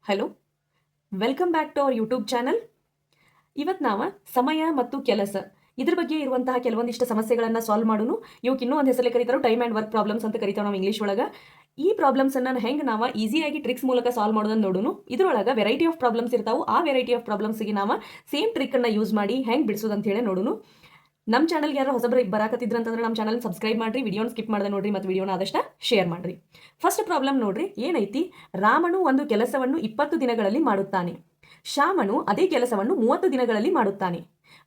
Hello, welcome back to our YouTube channel. ಇವತ್ತು ನಾವು ಸಮಯ ಮತ್ತು ಕೆಲಸ ಇದ್ರ ಬಗ್ಗೆ ಇರುವಂತಹ ಕೆಲವೊಂದಿಷ್ಟು ಸಮಸ್ಯೆಗಳನ್ನು ಸಾಲ್ವ್ ಮಾಡೋನು. ಇವಕ್ಕೆ ಇನ್ನೂ ಒಂದು ಹೆಸರಲ್ಲಿ ಕರೀತಾರೋ ಟೈಮ್ ಆ್ಯಂಡ್ ವರ್ಕ್ ಪ್ರಾಬ್ಲಮ್ಸ್ ಅಂತ ಕರಿತಾವೆ ನಾವು ಇಂಗ್ಲೀಷ್ ಒಳಗೆ. ಈ ಪ್ರಾಬ್ಲಮ್ಸನ್ನು ಹೆಂಗೆ ನಾವು ಈಸಿಯಾಗಿ ಟ್ರಿಕ್ಸ್ ಮೂಲಕ ಸಾಲ್ವ್ ಮಾಡೋದನ್ನು ನೋಡೋನು. ಇದ್ರೊಳಗೆ ವೆರೈಟಿ ಆಫ್ ಪ್ರಾಬ್ಲಮ್ಸ್ ಇರ್ತಾವೆ. ಆ ವೆರೈಟಿ ಆಫ್ ಪ್ರಾಬ್ಲಮ್ಸ್ಗೆ ನಾವು ಸೇಮ್ ಟ್ರಿಕ್ಕನ್ನು ಯೂಸ್ ಮಾಡಿ ಹೆಂಗೆ ಬಿಡಿಸೋದು ಅಂತ ಹೇಳಿ ನೋಡೋನು. ನಮ್ಮ ಚಾನಲ್ಗೆ ಯಾರು ಹೊಸಬ್ರು ಬರಾಕತ್ತಿದ್ರು ಅಂತಂದ್ರೆ ನಮ್ಮ ಚಾನಲ್ ಸಬ್ಸ್ಕ್ರೈಬ್ ಮಾಡಿರಿ, ವಿಡಿಯೋನ ಸ್ಕಿಪ್ ಮಾಡಿದೆ ನೋಡ್ರಿ, ಮತ್ತು ವಿಡಿಯೋನ ಆದಷ್ಟು ಶೇರ್ ಮಾಡಿರಿ. ಫಸ್ಟ್ ಪ್ರಾಬ್ಲಮ್ ನೋಡ್ರಿ, ಏನೈತಿ? ರಾಮನು ಒಂದು ಕೆಲಸವನ್ನು 20 ದಿನಗಳಲ್ಲಿ ಮಾಡುತ್ತಾನೆ. ಶ್ಯಾಮನು ಅದೇ ಕೆಲಸವನ್ನು 30 ದಿನಗಳಲ್ಲಿ ಮಾಡುತ್ತಾನೆ.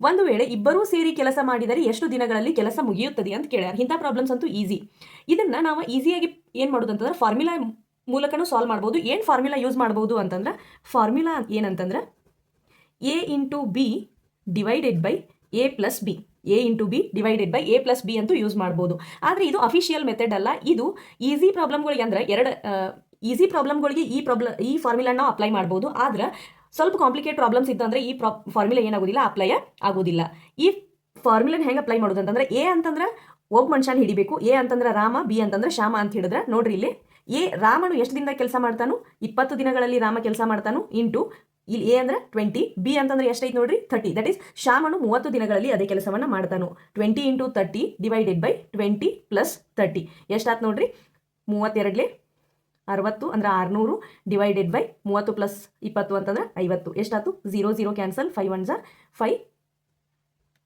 ಒಂದು ವೇಳೆ ಇಬ್ಬರೂ ಸೇರಿ ಕೆಲಸ ಮಾಡಿದರೆ ಎಷ್ಟು ದಿನಗಳಲ್ಲಿ ಕೆಲಸ ಮುಗಿಯುತ್ತದೆ ಅಂತ ಕೇಳ್ಯಾರ. ಇಂಥ ಪ್ರಾಬ್ಲಮ್ಸ್ ಅಂತೂ ಈಸಿ. ಇದನ್ನ ನಾವು ಈಸಿಯಾಗಿ ಏನು ಮಾಡೋದು ಅಂತಂದ್ರೆ ಫಾರ್ಮುಲಾ ಮೂಲಕನೂ ಸಾಲ್ವ್ ಮಾಡ್ಬೋದು. ಏನು ಫಾರ್ಮುಲಾ ಯೂಸ್ ಮಾಡ್ಬೋದು ಅಂತಂದ್ರೆ, ಫಾರ್ಮುಲಾ ಏನಂತಂದ್ರೆ A into B divided by A plus B. A into B divided by A plus B ಅಂತೂ ಯೂಸ್ ಮಾಡ್ಬೋದು. ಆದರೆ ಇದು ಅಫಿಷಿಯಲ್ ಮೆಥಡ್ ಅಲ್ಲ. ಇದು ಈಸಿ ಪ್ರಾಬ್ಲಮ್ಗಳಿಗೆ ಅಂದ್ರೆ ಈಸಿ ಪ್ರಾಬ್ಲಮ್ಗಳಿಗೆ ಈ ಫಾರ್ಮುಲಾ ನಾವು ಅಪ್ಲೈ ಮಾಡ್ಬೋದು. ಆದ್ರೆ ಸ್ವಲ್ಪ ಕಾಂಪ್ಲಿಕೇಟ್ ಪ್ರಾಬ್ಲಮ್ಸ್ ಇತ್ತು ಅಂದರೆ ಈ ಫಾರ್ಮುಲಾ ಏನಾಗೋದಿಲ್ಲ, ಅಪ್ಲೈ ಆಗೋದಿಲ್ಲ. ಈ ಫಾರ್ಮುಲಾನ ಹೆಂಗೆ ಅಪ್ಲೈ ಮಾಡೋದು ಅಂತಂದ್ರೆ, ಎ ಅಂತಂದ್ರೆ ಒಬ್ಬ ಮನುಷ್ಯನ ಹಿಡಿಬೇಕು, ಎ ಅಂತಂದ್ರೆ ರಾಮ, ಬಿ ಅಂತಂದ್ರೆ ಶ್ಯಾಮ ಅಂತ ಹಿಡಿದ್ರೆ ನೋಡ್ರಿ ಇಲ್ಲಿ ರಾಮನು ಎಷ್ಟು ದಿನದಾಗ ಕೆಲಸ ಮಾಡ್ತಾನು? 20 ದಿನಗಳಲ್ಲಿ ರಾಮ ಕೆಲಸ ಮಾಡ್ತಾನು. ಇಂಟು ಇಲ್ಲಿ ಎ ಅಂದ್ರೆ 20, ಬಿ ಅಂತಂದ್ರೆ ಎಷ್ಟೈತೆ ನೋಡ್ರಿ 30. ದಟ್ ಈಸ್ ಶ್ಯಾಮನು 30 ದಿನಗಳಲ್ಲಿ ಅದೇ ಕೆಲಸವನ್ನು ಮಾಡ್ತಾನು. 20 ಇಂಟು 30 ಡಿವೈಡೆಡ್ ಬೈ 20 ಪ್ಲಸ್ 30 ಎಷ್ಟಾಯ್ತು ನೋಡ್ರಿ? 32 60 ಅಂದ್ರೆ 600 ಡಿವೈಡೆಡ್ ಬೈ 30 ಪ್ಲಸ್ 20 ಅಂತಂದ್ರೆ 50. ಎಷ್ಟಾಯ್ತು? 0 0 ಕ್ಯಾನ್ಸಲ್, 5 1 5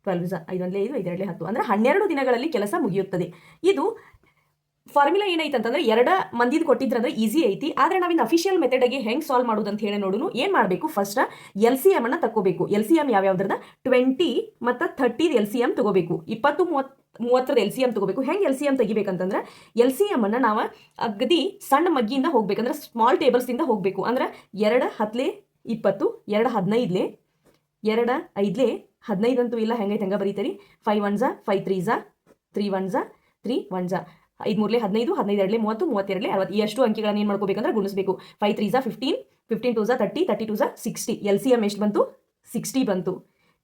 12 5 1 5 5 2 10 ಅಂದ್ರೆ 12 ದಿನಗಳಲ್ಲಿ ಕೆಲಸ ಮುಗಿಯುತ್ತದೆ. ಇದು ಫಾರ್ಮುಲಾ ಏನೈತೆ ಅಂತಂದ್ರೆ ಎರಡು ಮಂದಿದು ಕೊಟ್ಟಿದ್ರಂದ್ರೆ ಈಸಿ ಐತಿ. ಆದರೆ ನಾವಿನ್ನು ಅಫಿಷಿಯಲ್ ಮೆಥಡ್ಗೆ ಹೆಂಗೆ ಸಾಲ್ವ್ ಮಾಡೋದು ಅಂತ ಹೇಳಿ ನೋಡೋನು. ಏನು ಮಾಡಬೇಕು? ಫಸ್ಟ್ ಎಲ್ ಸಿ ಎಮ್ ಅನ್ನು ತಗೋಬೇಕು. ಎಲ್ ಸಿ ಎಮ್ ಯಾವ್ಯಾವ್ದ್ರದ 20 ಮತ್ತು 30 ಎಲ್ ಸಿ ಎಮ್ ತಗೋಬೇಕು. 20 30 ಎಲ್ ಸಿ ಎಮ್ ತಗೋಬೇಕು. ಹೆಂಗೆ ಎಲ್ ಸಿ ಎಮ್ ತೆಗಿಬೇಕಂತಂದ್ರೆ, ಎಲ್ ಸಿ ಎಮ್ ಅನ್ನು ನಾವು ಅಗದಿ ಸಣ್ಣ ಮಗ್ಗಿಯಿಂದ ಹೋಗ್ಬೇಕಂದ್ರೆ ಸ್ಮಾಲ್ ಟೇಬಲ್ಸಿಂದ ಹೋಗಬೇಕು. ಅಂದ್ರೆ 2 10 20, 2 15 2 5 15 ಅಂತೂ ಇಲ್ಲ, ಹೆಂಗೈತೆ ಹಂಗೆ ಬರೀತೀರಿ. 5 1 5 3 3 1 3 1 5 3 15 15 2 30 32 60 ಈ ಎಷ್ಟು ಅಂಕಿಗಳನ್ನು ಏನು ಮಾಡ್ಕೋಬೇಕಂದ್ರೆ ಗುಣಿಸಬೇಕು. 5 3 15 15 2 30 30 2 60. ಎಲ್ ಸಿ ಎಮ್ ಎಷ್ಟು ಬಂತು? 60 ಬಂತು.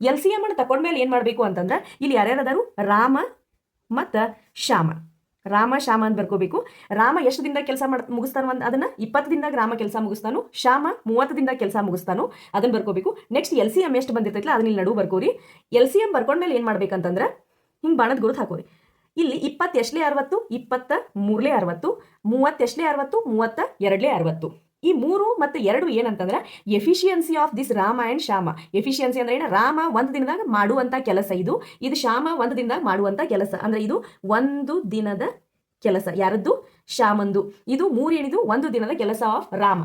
ಎಲ್ ಸಿ ಎಮ್ ಅನ್ನು ತಗೊಂಡ್ಮೇಲೆ ಏನು ಮಾಡಬೇಕು ಅಂತಂದ್ರೆ, ಇಲ್ಲಿ ಯಾರ್ಯಾರದಾರು? ರಾಮ ಮತ್ತು ಶ್ಯಾಮ. ರಾಮ ಶ್ಯಾಮ ಅಂತ ಬರ್ಕೋಬೇಕು. ರಾಮ ಎಷ್ಟು ದಿನದಾಗ ಕೆಲಸ ಮುಗಿಸ್ತಾನು ಅದನ್ನ 20 ದಿನದಾಗ ರಾಮ ಕೆಲಸ ಮುಗಿಸ್ತಾನು. ಶ್ಯಾಮ 30 ದಿನದಾಗ ಕೆಲಸ ಮುಗಿಸ್ತಾನು, ಅದನ್ನ ಬರ್ಕೋಬೇಕು. ನೆಕ್ಸ್ಟ್ ಎಲ್ ಸಿ ಎಮ್ ಎಷ್ಟು ಬಂದಿರ್ತೈತಿಲ್ಲ ಅದನ್ನ ಇಲ್ಲಿ ನಡುವು ಬರ್ಕೋರಿ. ಎಲ್ ಸಿ ಎಮ್ ಬರ್ಕೊಂಡ್ಮೇಲೆ ಏನು ಮಾಡ್ಬೇಕಂತಂದ್ರೆ, ಹಿಂಗೆ ಬಾಣದ ಗುರುತು ಹಾಕೋರಿ. ಇಲ್ಲಿ 20 ಎಷ್ಟಲೇ 60, 23 60, 30 ಎಷ್ಟಲೇ 60, 32 60. ಈ 3 ಮತ್ತು 2 ಏನಂತಂದ್ರೆ efficiency of this Rama and Shyama. Efficiency ಅಂದ್ರೆ ಏನು? ರಾಮ ಒಂದು ದಿನದಾಗ ಮಾಡುವಂಥ ಕೆಲಸ ಇದು ಶ್ಯಾಮ ಒಂದು ದಿನದಾಗ ಮಾಡುವಂಥ ಕೆಲಸ. ಅಂದ್ರೆ ಇದು ಒಂದು ದಿನದ ಕೆಲಸ ಯಾರದ್ದು? ಶ್ಯಾಮಂದು. ಇದು 3 ಏನಿದು? ಒಂದು ದಿನದ ಕೆಲಸ ಆಫ್ ರಾಮ.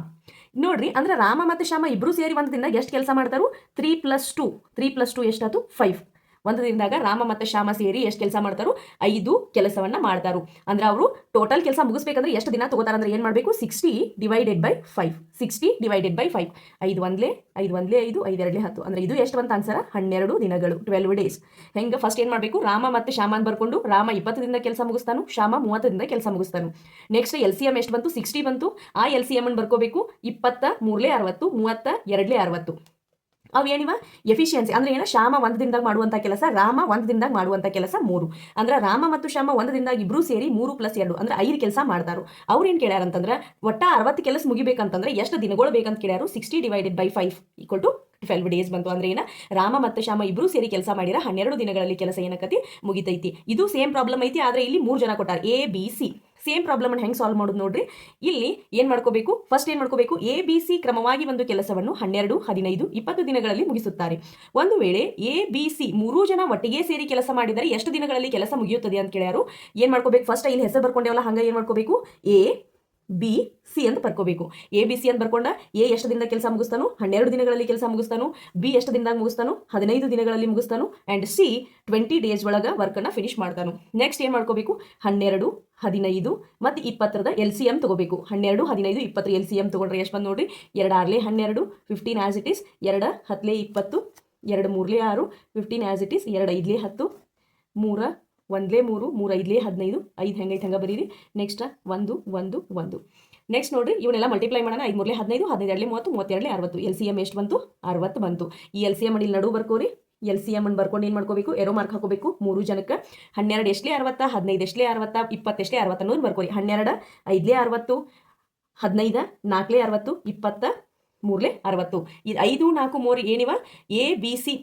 ನೋಡ್ರಿ, ಅಂದ್ರೆ ರಾಮ ಮತ್ತು ಶ್ಯಾಮ ಇಬ್ರು ಸೇರಿ ಒಂದು ದಿನದಾಗ ಎಷ್ಟು ಕೆಲಸ ಮಾಡ್ತಾರು? 3 + 2 ಎಷ್ಟಾಯ್ತು? 5. ಒಂದು ದಿನದಾಗ ರಾಮ ಮತ್ತು ಶ್ಯಾಮ ಸೇರಿ ಎಷ್ಟು ಕೆಲಸ ಮಾಡ್ತಾರು? 5 ಕೆಲಸವನ್ನ ಮಾಡ್ತಾರು. ಅಂದ್ರೆ ಅವರು ಟೋಟಲ್ ಕೆಲಸ ಮುಗಿಸ್ಬೇಕಂದ್ರೆ ಎಷ್ಟು ದಿನ ತಗೋತಾರೆ ಅಂದ್ರೆ ಏನು ಮಾಡಬೇಕು? 60 ಡಿವೈಡೆಡ್ ಬೈ 5. 60 divided by 5. 5 1 5 1 5 5 2 10. ಅಂದ್ರೆ ಇದು ಎಷ್ಟು ಬಂತ ಆನ್ಸರ್? 12 ದಿನಗಳು, 12 ಡೇಸ್. ಹೆಂಗೆ ಫಸ್ಟ್ ಏನು ಮಾಡಬೇಕು? ರಾಮ ಮತ್ತು ಶ್ಯಾಮ ಅಂತ ಬರ್ಕೊಂಡು, ರಾಮ 20 ದಿನದ ಕೆಲಸ ಮುಗಿಸ್ತಾನು, ಶ್ಯಾಮ 30 ದಿನದ ಕೆಲಸ ಮುಗಿಸ್ತಾನು. ನೆಕ್ಸ್ಟ್ ಎಲ್ ಸಿ ಎಮ್ ಎಷ್ಟು ಬಂತು? 60 ಬಂತು. ಆ ಎಲ್ ಸಿ ಎಮ್ ಅನ್ನು ಬರ್ಕೋಬೇಕು. 23 60, 32 60. ಅವೇನಿವ? ಎಫಿಷಿಯನ್ಸಿ ಅಂದ್ರೆ ಏನು? ಶ್ಯಾಮ ಒಂದು ದಿನದಾಗ ಮಾಡುವಂಥ ಕೆಲಸ, ರಾಮ ಒಂದು ದಿನದಾಗ ಮಾಡುವಂಥ ಕೆಲಸ 3. ಅಂದ್ರೆ ರಾಮ ಮತ್ತು ಶ್ಯಾಮ ಒಂದು ದಿನದಾಗ ಇಬ್ರು ಸೇರಿ 3 + 2 ಅಂದ್ರೆ 5 ಕೆಲಸ ಮಾಡ್ತಾರು. ಅವ್ರು ಏನು ಕೇಳ್ಯಾರ ಅಂತಂದ್ರೆ, ಒಟ್ಟ 60 ಕೆಲಸ ಮುಗಿಬೇಕಂತಂದ್ರೆ ಎಷ್ಟು ದಿನಗಳು ಬೇಕಂತ ಕೇಳ್ಯಾರು. 60 ಡಿವೈಡೆಡ್ ಬೈ 5 = 12 ಡೇಸ್ ಬಂತು. ಅಂದ್ರೆ ಏನ? ರಾಮ ಮತ್ತು ಶ್ಯಾಮ ಇಬ್ರು ಸೇರಿ ಕೆಲಸ ಮಾಡಿರ 12 ದಿನಗಳಲ್ಲಿ ಕೆಲಸ ಏನಕತಿ? ಮುಗಿತೈತಿ. ಇದು ಸೇಮ್ ಪ್ರಾಬ್ಲಮ್ ಐತಿ, ಆದ್ರೆ ಇಲ್ಲಿ 3 ಜನ ಕೊಟ್ಟಾರ, A B C. Same problem ಅನ್ನು ಹೆಂಗೆ ಸಾಲ್ವ್ ಮಾಡೋದು ನೋಡ್ರಿ. ಇಲ್ಲಿ ಏನು ಮಾಡ್ಕೋಬೇಕು? ಫಸ್ಟ್ ಏನು ಮಾಡ್ಕೋಬೇಕು? ಎ ಬಿ ಸಿ ಕ್ರಮವಾಗಿ ಒಂದು ಕೆಲಸವನ್ನು 12 15 20 ದಿನಗಳಲ್ಲಿ ಮುಗಿಸುತ್ತಾರೆ. ಒಂದು ವೇಳೆ ಎ ಬಿ ಸಿ 3 ಜನ ಒಟ್ಟಿಗೆ ಸೇರಿ ಕೆಲಸ ಮಾಡಿದರೆ ಎಷ್ಟು ದಿನಗಳಲ್ಲಿ ಕೆಲಸ ಮುಗಿಯುತ್ತದೆ ಅಂತ ಕೇಳ್ಯಾರು. ಏನು ಮಾಡ್ಕೋಬೇಕು? ಫಸ್ಟ್ ಇಲ್ಲಿ ಹೆಸರು ಬರ್ಕೊಂಡೇವಲ್ಲ, ಹಂಗೆ ಏನು ಮಾಡ್ಕೋಬೇಕು? ಎ ಬಿ ಸಿ ಅಂತ ಬರ್ಕೋಬೇಕು. ಎ ಬಿ ಸಿ ಅಂತ ಬರ್ಕೊಂಡ, ಎ ಎಷ್ಟು ದಿನದ ಕೆಲಸ ಮುಗಿಸ್ತಾನು? 12 ದಿನಗಳಲ್ಲಿ ಕೆಲಸ ಮುಗಿಸ್ತಾನು. ಬಿ ಎಷ್ಟು ದಿನದಾಗ ಮುಗಿಸ್ತಾನು? 15 ದಿನಗಳಲ್ಲಿ ಮುಗಿಸ್ತಾನು. ಆ್ಯಂಡ್ ಸಿ 20 ಡೇಸ್ ಒಳಗೆ ವರ್ಕನ್ನು ಫಿನಿಶ್ ಮಾಡ್ತಾನು. ನೆಕ್ಸ್ಟ್ ಏನು ಮಾಡ್ಕೋಬೇಕು? 12 15 ಮತ್ತು 20ರದ ಎಲ್ ಸಿ ಎಮ್ ತಗೋಬೇಕು. 12 15 20 ಎಲ್ ಸಿ ಎಮ್ ತಗೊಂಡ್ರೆ ಎಷ್ಟು ಬಂದು ನೋಡ್ರಿ? 2 6 12, 15 as it is, 2 10 20, 2 3 6, 15 as it is, 2 5 10, 3 1 3 3 5 15, 5 ಹೆಂಗೈತೆ ಹಂಗೆ ಬರೀರಿ. ನೆಕ್ಸ್ಟ್ 1 1 1. ನೆಕ್ಸ್ಟ್ ನೋಡ್ರಿ, ಇವನ್ನೆಲ್ಲ ಮಲ್ಟಿಪ್ಲೈ ಮಾಡೋಣ. 5 3 15, 15 2 30, 32 60. ಎಲ್ ಸಿ ಎಮ್ ಎಷ್ಟು ಬಂತು? 60 ಬಂತು. ಈ ಎಲ್ ಸಿ ಎಮ್ ಇಲ್ಲಿ ನಡುವು ಬರ್ಕೋರಿ. ಎಲ್ ಸಿ ಎಮ್ ಅನ್ನು ಬರ್ಕೊಂಡು ಏನು ಮಾಡ್ಕೋಬೇಕು? ಎರೋ ಮಾರ್ಕ್ ಹಾಕೋಬೇಕು 3 ಜನಕ್ಕೆ. 12 ಎಷ್ಟಲೇ 60, 15 ಎಷ್ಟಲೇ 60, 20 ಎಷ್ಟಲೇ 60 ಅನ್ನೋದು ಬರ್ಕೋರಿ. 12 5 60, 15 4 60, 20 ಮೂರ್ಲೆ 60. ಇದು 5 4 3 ಏನಿವ ಎ ಬಿ ಸಿ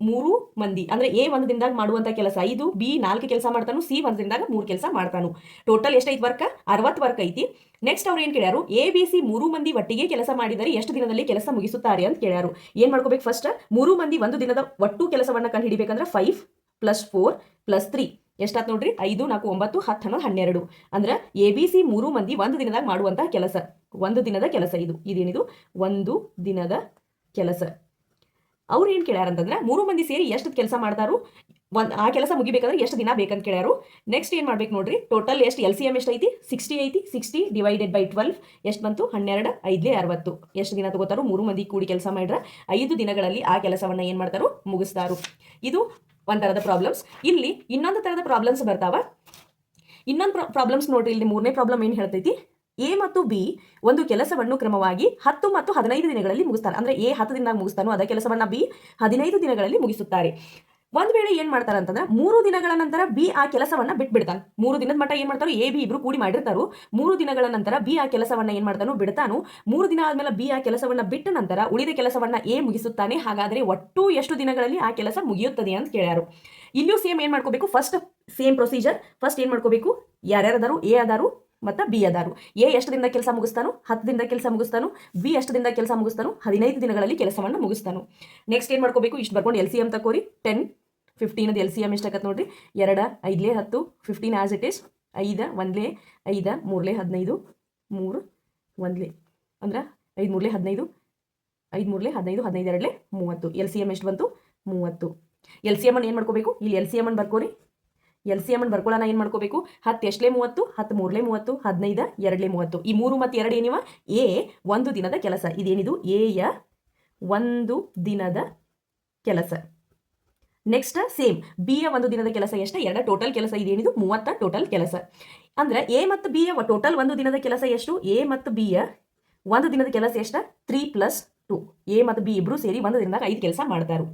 3 ಮಂದಿ ಅಂದ್ರೆ ಎ ಒಂದು ದಿನದಾಗ ಮಾಡುವಂತ ಕೆಲಸ 5, ಬಿ 4 ಕೆಲಸ ಮಾಡ್ತಾನು, ಸಿ ಒಂದು ದಿನದಾಗ 3 ಕೆಲಸ ಮಾಡ್ತಾನು. ಟೋಟಲ್ ಎಷ್ಟೈತಿ ವರ್ಕ? 60 ವರ್ಕ್ ಐತಿ. ನೆಕ್ಸ್ಟ್ ಅವ್ರು ಏನ್ ಕೇಳ್ಯಾರು, ಎ ಬಿ ಸಿ 3 ಮಂದಿ ಒಟ್ಟಿಗೆ ಕೆಲಸ ಮಾಡಿದರೆ ಎಷ್ಟು ದಿನದಲ್ಲಿ ಕೆಲಸ ಮುಗಿಸುತ್ತಾರೆ ಅಂತ ಕೇಳ್ಯಾರು. ಏನ್ ಮಾಡ್ಕೋಬೇಕು? ಫಸ್ಟ್ 3 ಮಂದಿ ಒಂದು ದಿನದ ಒಟ್ಟು ಕೆಲಸವನ್ನ ಕಂಡು ಹಿಡಿಬೇಕಂದ್ರೆ 5 + 4 + 3 ಎಷ್ಟಾತ್ ನೋಡ್ರಿ? 5 4 9 10 11 12. ಅಂದ್ರೆ ಎ ಬಿ ಸಿ 3 ಮಂದಿ ಒಂದು ದಿನದಾಗ ಮಾಡುವಂತ ಕೆಲಸ, ಒಂದು ದಿನದ ಕೆಲಸ ಇದೇನಿದು? ಒಂದು ದಿನದ ಕೆಲಸ. ಅವ್ರು ಏನ್ ಕೇಳ್ಯಾರ ಅಂತಂದ್ರೆ 3 ಮಂದಿ ಸೇರಿ ಎಷ್ಟು ಕೆಲಸ ಮಾಡ್ತಾರು, ಆ ಕೆಲಸ ಮುಗಿಬೇಕಾದ್ರೆ ಎಷ್ಟು ದಿನ ಬೇಕಂತ ಕೇಳ್ಯಾರು. ನೆಕ್ಸ್ಟ್ ಏನ್ ಮಾಡ್ಬೇಕು ನೋಡ್ರಿ, ಟೋಟಲ್ ಎಷ್ಟು LCM ಎಷ್ಟು ಐತಿ? 60 ಐತಿ. 60 / 12 ಎಷ್ಟು ಬಂತು? 12 5 60. ಎಷ್ಟು ದಿನ ತಗೋತಾರು? 3 ಮಂದಿ ಕೂಡಿ ಕೆಲಸ ಮಾಡ್ರ 5 ದಿನಗಳಲ್ಲಿ ಆ ಕೆಲಸವನ್ನ ಏನ್ ಮಾಡ್ತಾರೋ ಮುಗಿಸ್ತಾರು. ಇದು ಒಂದ್ ತರದ ಪ್ರಾಬ್ಲಮ್ಸ್. ಇಲ್ಲಿ ಇನ್ನೊಂದು ತರದ ಪ್ರಾಬ್ಲಮ್ಸ್ ಬರ್ತಾವ. ಇನ್ನೊಂದು ಪ್ರಾಬ್ಲಮ್ಸ್ ನೋಡ್ರಿ, ಇಲ್ಲಿ ಮೂರನೇ ಪ್ರಾಬ್ಲಮ್ ಏನ್ ಹೇಳ್ತೈತಿ? ಎ ಮತ್ತು ಬಿ ಒಂದು ಕೆಲಸವನ್ನು ಕ್ರಮವಾಗಿ 10 ಮತ್ತು 15 ದಿನಗಳಲ್ಲಿ ಮುಗಿಸ್ತಾರೆ. ಅಂದ್ರೆ ಎ 10 ದಿನದಾಗ ಮುಗಿಸ್ತಾನೋ ಅದ ಕೆಲಸವನ್ನ ಬಿ 15 ದಿನಗಳಲ್ಲಿ ಮುಗಿಸುತ್ತಾರೆ. ಒಂದ್ ವೇಳೆ ಏನ್ ಮಾಡ್ತಾರ ಅಂತಂದ್ರೆ 3 ದಿನಗಳ ನಂತರ ಬಿ ಆ ಕೆಲಸವನ್ನ ಬಿಟ್ಬಿಡ್ತಾನೆ. 3 ದಿನದ ಮಟ್ಟ ಏನ್ ಮಾಡ್ತಾರೋ ಎ ಬಿ ಇಬ್ರು ಕೂಡಿ ಮಾಡಿರ್ತಾರು. 3 ದಿನಗಳ ನಂತರ ಬಿ ಆ ಕೆಲಸವನ್ನ ಏನ್ ಮಾಡ್ತಾನೋ ಬಿಡ್ತಾನು. 3 ದಿನ ಆದ್ಮೇಲೆ ಬಿ ಆ ಕೆಲಸವನ್ನ ಬಿಟ್ಟ ನಂತರ ಉಳಿದ ಕೆಲಸವನ್ನ ಎ ಮುಗಿಸುತ್ತಾನೆ. ಹಾಗಾದ್ರೆ ಒಟ್ಟು ಎಷ್ಟು ದಿನಗಳಲ್ಲಿ ಆ ಕೆಲಸ ಮುಗಿಯುತ್ತದೆ ಅಂತ ಕೇಳ್ಯಾರು. ಇಲ್ಲಿಯೂ ಸೇಮ್ ಏನ್ ಮಾಡ್ಕೋಬೇಕು? First same procedure. ಫಸ್ಟ್ ಏನ್ ಮಾಡ್ಕೋಬೇಕು? ಯಾರ್ಯಾರದಾರು? ಎ ಅದಾರು ಮತ್ತು ಬಿ ಅದಾರು. ಎ ಎಷ್ಟು ದಿನದ ಕೆಲಸ ಮುಗಿಸ್ತಾನು? 10 ದಿನದ ಕೆಲಸ ಮುಗಿಸ್ತಾನು. ಬಿ ಎಷ್ಟು ದಿನದ ಕೆಲಸ ಮುಗಿಸ್ತಾನು? 15 ದಿನಗಳಲ್ಲಿ ಕೆಲಸವನ್ನು ಮುಗಿಸ್ತಾನು. ನೆಕ್ಸ್ಟ್ ಏನ್ ಮಾಡ್ಕೋಬೇಕು? ಇಷ್ಟು ಬರ್ಕೊಂಡು LCM ತಕೋರಿ. 10 15 LCM ಎಷ್ಟಾಗತ್ತೆ ನೋಡ್ರಿ? 2 5 10 15 ಆಸ್ ಇಟ್ ಈಸ್. 5 1 5 3 15 3 1 ಅಂದ್ರೆ 5 3 15 5 3 15 15 2 30. LCM ಎಷ್ಟು ಬಂತು? 30. LCM ಅನ್ನು ಏನು ಮಾಡ್ಕೋಬೇಕು? ಇಲ್ಲಿ LCM ಅನ್ನು ಬರ್ಕೋರಿ. LCM ಅನ್ನು ಬರ್ಕೊಳ್ಳೋಣ. ಏನು ಮಾಡ್ಕೋಬೇಕು? 10 ಎಷ್ಟಲೇ 30, 10 3 30, 15 2 30. ಈ 3 ಮತ್ತು 2 ಏನಿವ? ಎ ಒಂದು ದಿನದ ಕೆಲಸ. ಇದೇನಿದು? ಎಯ ಒಂದು ದಿನದ ಕೆಲಸ. ನೆಕ್ಸ್ಟ್ ಸೇಮ್ ಬಿ ಯ ಒಂದು ದಿನದ ಕೆಲಸ ಎಷ್ಟು? 2 ಟೋಟಲ್ ಕೆಲಸ. ಇದೇನಿದು? 30 ಟೋಟಲ್ ಕೆಲಸ. ಅಂದ್ರೆ ಎ ಮತ್ತು ಬಿ ಯ ಟೋಟಲ್ ಒಂದು ದಿನದ ಕೆಲಸ ಎಷ್ಟು? ಎ ಮತ್ತು ಬಿ ಯ ಒಂದು ದಿನದ ಕೆಲಸ ಎಷ್ಟು? 3 + 2. ಎ ಮತ್ತು ಬಿ ಇಬ್ರು ಸೇರಿ ಒಂದು ದಿನದಾಗ 5 ಕೆಲಸ ಮಾಡ್ತಾರು.